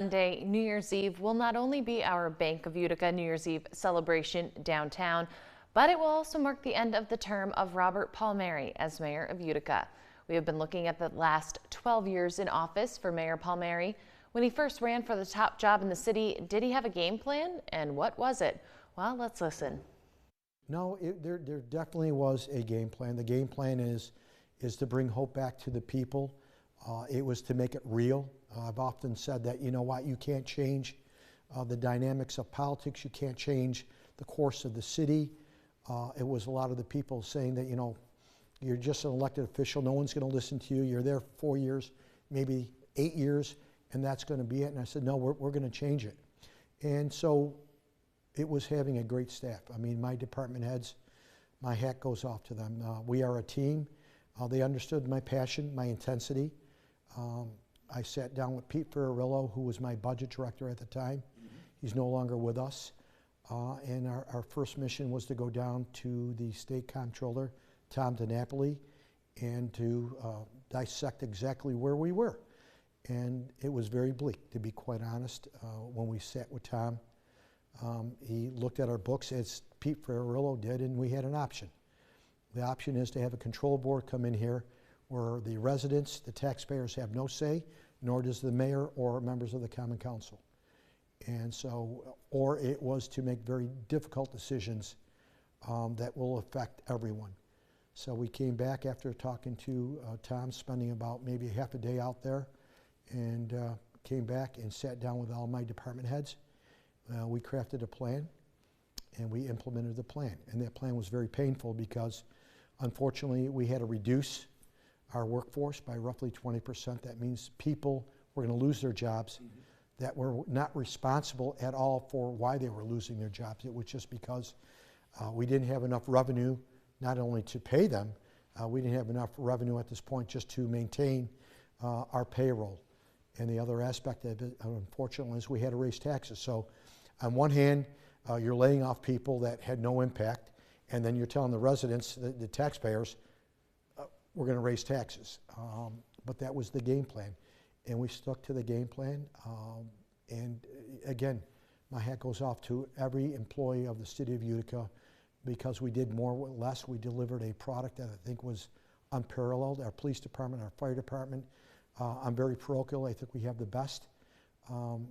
Sunday, New Year's Eve will not only be our Bank of Utica New Year's Eve celebration downtown, but it will also mark the end of the term of Robert Palmieri as mayor of Utica. We have been looking at the last 12 years in office for Mayor Palmieri. When he first ran for the top job in the city, did he have a game plan, and what was it? Well, let's listen. No, there definitely was a game plan. The game plan is to bring hope back to the people. It was to make it real. I've often said that, you know what, you can't change the dynamics of politics. You can't change the course of the city. It was a lot of the people saying that, you know, you're just an elected official. No one's going to listen to you. You're there 4 years, maybe 8 years, and that's going to be it. And I said, no, we're going to change it. And so it was having a great staff. I mean, my department heads, my hat goes off to them. We are a team. They understood my passion, my intensity. I sat down with Pete Ferrarillo, who was my budget director at the time. He's no longer with us. And our first mission was to go down to the state comptroller, Tom DiNapoli, and to dissect exactly where we were. And it was very bleak, to be quite honest, when we sat with Tom. He looked at our books, as Pete Ferrarillo did, and we had an option. The option is to have a control board come in here where the residents, the taxpayers have no say, nor does the mayor or members of the common council. And so, or it was to make very difficult decisions that will affect everyone. So we came back after talking to Tom, spending about maybe half a day out there, and came back and sat down with all my department heads. We crafted a plan, and we implemented the plan. And that plan was very painful because, unfortunately, we had to reduce our workforce by roughly 20%. That means people were going to lose their jobs that were not responsible at all for why they were losing their jobs. It was just because we didn't have enough revenue, not only to pay them, we didn't have enough revenue at this point just to maintain our payroll. And the other aspect of it, unfortunately, is we had to raise taxes. So on one hand, you're laying off people that had no impact, and then you're telling the residents, the taxpayers, we're going to raise taxes. But that was the game plan. And we stuck to the game plan. And again, my hat goes off to every employee of the city of Utica, because we did more with less. We delivered a product that I think was unparalleled. Our police department, our fire department, I'm very parochial. I think we have the best.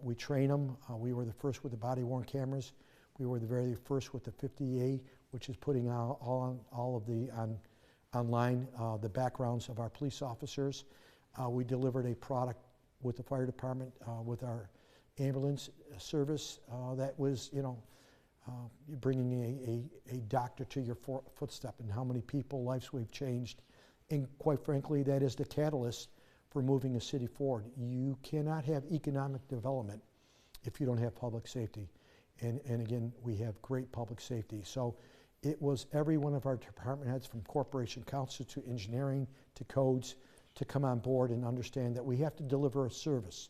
We train them. We were the first with the body-worn cameras. We were the very first with the 50A, which is putting all of the online the backgrounds of our police officers. We delivered a product with the fire department, with our ambulance service that was, you know, bringing a doctor to your footstep, and how many people, lives we've changed. And quite frankly, that is the catalyst for moving a city forward. You cannot have economic development if you don't have public safety. And again, we have great public safety. So it was every one of our department heads, from corporation counsel to engineering to codes, to come on board and understand that we have to deliver a service.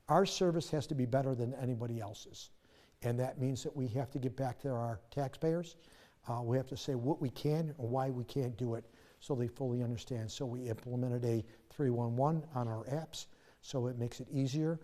Our service has to be better than anybody else's. And that means that we have to get back to our taxpayers. We have to say what we can and why we can't do it, so they fully understand. So we implemented a 311 on our apps, so it makes it easier.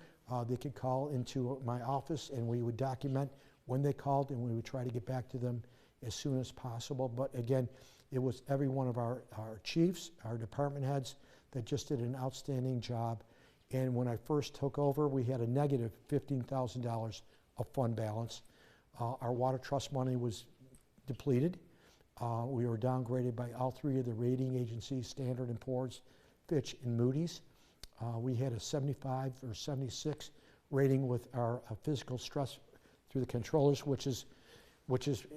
They could call into my office, and we would document when they called, and we would try to get back to them as soon as possible. But again, it was every one of our chiefs, our department heads, that just did an outstanding job. And when I first took over, we had a negative $15,000 of fund balance. Our water trust money was depleted. We were downgraded by all three of the rating agencies, Standard & Poor's, Fitch, and Moody's. We had a 75 or 76 rating with our physical stress through the controllers, which is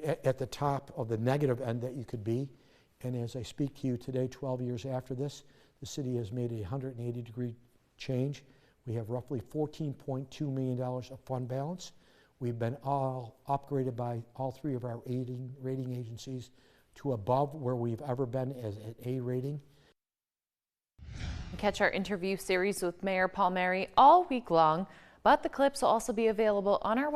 at the top of the negative end that you could be. And as I speak to you today, 12 years after this, the city has made a 180-degree change. We have roughly $14.2 million of fund balance. We've been all upgraded by all three of our rating agencies to above where we've ever been as an A rating. Catch our interview series with Mayor Palmieri all week long, but the clips will also be available on our